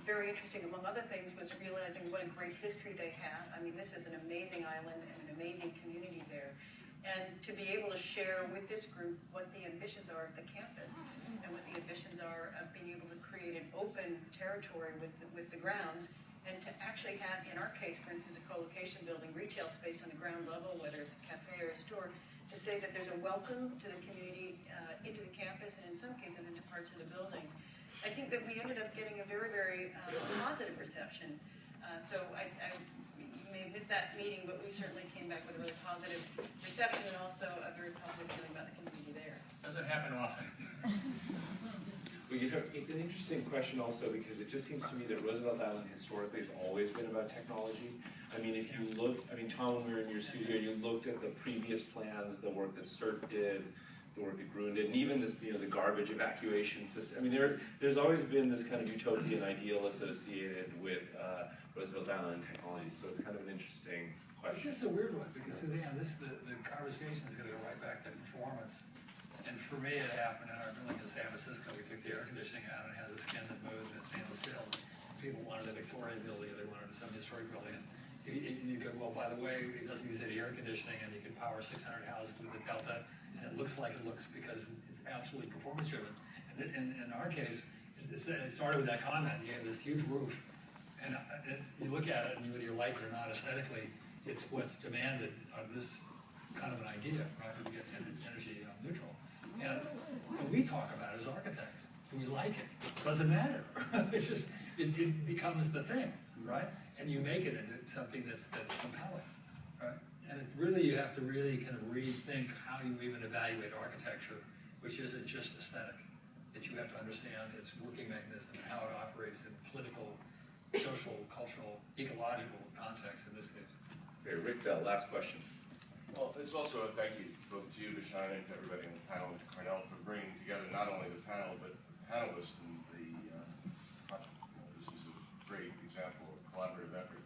very interesting, among other things, was realizing what a great history they have. I mean, this is an amazing island and an amazing community there. And to be able to share with this group what the ambitions are of the campus and what the ambitions are of being able to create an open territory with the grounds, and to actually have, in our case, for instance, a co-location building, retail space on the ground level, whether it's a cafe or a store, to say that there's a welcome to the community into the campus and in some cases into parts of the building. I think that we ended up getting a very, very positive reception. So you may have missed that meeting, but we certainly came back with a really positive reception and also a very positive feeling about the community there. Doesn't happen often. Well, you know, it's an interesting question also because it just seems to me that Roosevelt Island historically has always been about technology. I mean, if you look, I mean, Tom, when we were in your studio, you looked at the previous plans, the work that CERT did, the work that Gruen did, and even this, you know, the garbage evacuation system. I mean, there's always been this kind of utopian ideal associated with Roosevelt Island technology, so it's kind of an interesting question. This is a weird one, because Suzanne, the conversation is gonna go right back to performance. And for me, it happened in our building in San Francisco. We took the air conditioning out and it has a skin that moves and it's stainless steel. People wanted a Victorian building, or they wanted some historic building. And you go, well, by the way, it doesn't use any air conditioning and you can power 600 houses with the Delta, and it looks like it looks because it's absolutely performance driven. And in our case, it started with that comment. You have this huge roof, and you look at it, and whether you like it or not aesthetically, it's what's demanded of this kind of an idea, right? We get energy neutral. And what we talk about as architects, do we like it? It doesn't matter. It's just, it becomes the thing, right? And you make it into something that's compelling, right? And it really, you have to really kind of rethink how you even evaluate architecture, which isn't just aesthetic. That you have to understand its working mechanism and how it operates in political, social, cultural, ecological context in this case. Okay, Rick Bell, last question. Well, it's also a thank you both to you, to Shine, and to everybody on the panel, and to Cornell for bringing together not only the panel, but the panelists and the project. This is a great example of collaborative effort.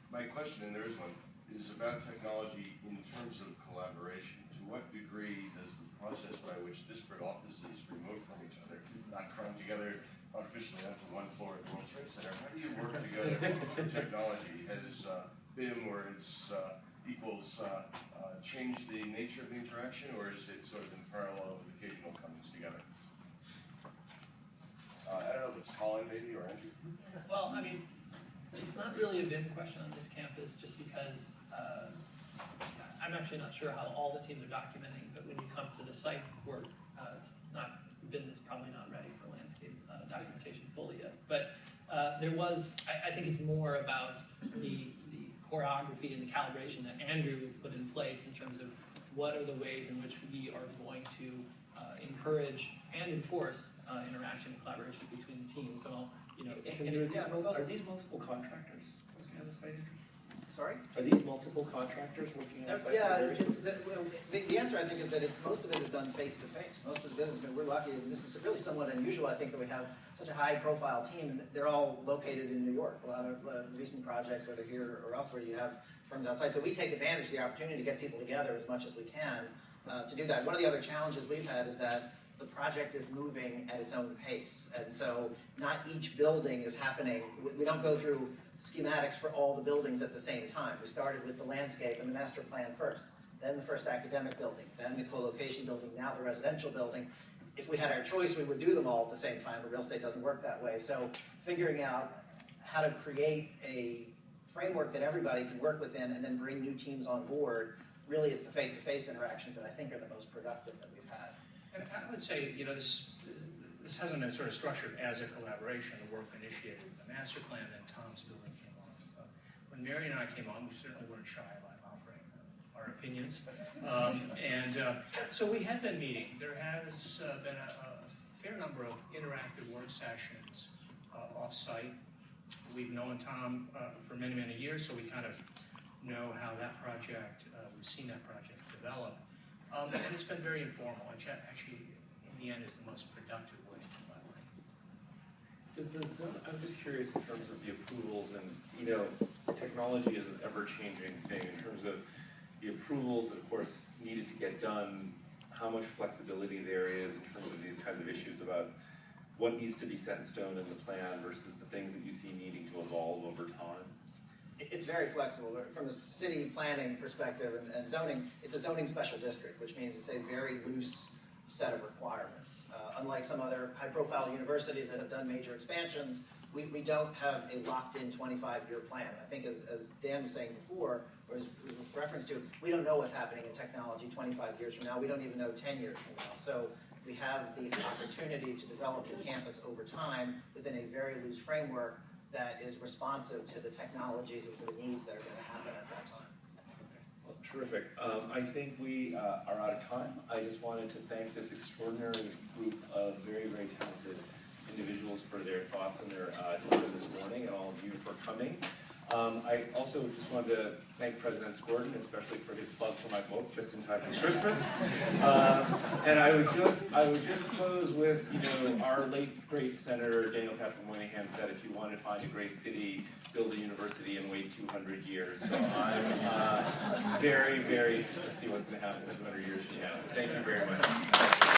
My question, and there is one, is about technology in terms of collaboration. To what degree does the process by which disparate offices remote from each other, not crammed together artificially onto one floor at the World Trade Center, how do you work together through technology? Has BIM or its equals change the nature of the interaction, or is it sort of in parallel with occasional comings together? I don't know if it's Colin maybe or Andrew. Well, I mean, it's not really a BIM question on this campus, just because I'm actually not sure how all the teams are documenting, but when you come to the site work, it's not, BIM is probably not ready for landscape documentation fully yet. But there was, I think it's more about the choreography and the calibration that Andrew put in place in terms of what are the ways in which we are going to encourage and enforce interaction and collaboration between the teams. So, you know, Are these multiple contractors working on the site? Sorry? Are these multiple contractors working on the site? Yeah, the answer I think is that most of it is done face to face. Most of the business, we're lucky. This is really somewhat unusual, I think, that we have such a high profile team. They're all located in New York. A lot of recent projects, whether here or elsewhere, you have firms outside. So we take advantage of the opportunity to get people together as much as we can to do that. One of the other challenges we've had is that the project is moving at its own pace. And so not each building is happening. We don't go through schematics for all the buildings at the same time. We started with the landscape and the master plan first, then the first academic building, then the co-location building, now the residential building. If we had our choice, we would do them all at the same time, but real estate doesn't work that way. So figuring out how to create a framework that everybody can work within and then bring new teams on board, really it's the face-to-face interactions that I think are the most productive that we've had. And I would say, you know, this hasn't been sort of structured as a collaboration. The work initiated with the master plan, and Tom's building came on. When Mary and I came on, we certainly weren't shy about offering our opinions. So we had been meeting. There has been a fair number of interactive work sessions off-site. We've known Tom for many, many years, so we kind of know how that project, we've seen that project develop. And it's been very informal, which actually, in the end, is the most productive way to collaborate. Does the zone, I'm just curious in terms of the approvals, and you know, technology is an ever-changing thing in terms of the approvals that, of course, needed to get done, how much flexibility there is in terms of these kinds of issues about what needs to be set in stone in the plan versus the things that you see needing to evolve over time. It's very flexible. From a city planning perspective and zoning, it's a zoning special district, which means it's a very loose set of requirements. Unlike some other high-profile universities that have done major expansions, we don't have a locked-in 25-year plan. I think as Dan was saying before, or as was referenced to, we don't know what's happening in technology 25 years from now. We don't even know 10 years from now. So we have the opportunity to develop the campus over time within a very loose framework that is responsive to the technologies and to the needs that are going to happen at that time. Well, terrific. I think we are out of time. I just wanted to thank this extraordinary group of very, very talented individuals for their thoughts and their time this morning, and all of you for coming. I also just wanted to thank President Gordon, especially for his plug for my book, just in time for Christmas. And I would just close with, our late great Senator Daniel Patrick Moynihan said, if you want to find a great city, build a university and wait 200 years. So I'm very, very, let's see what's going to happen in 200 years from now. So thank you very much.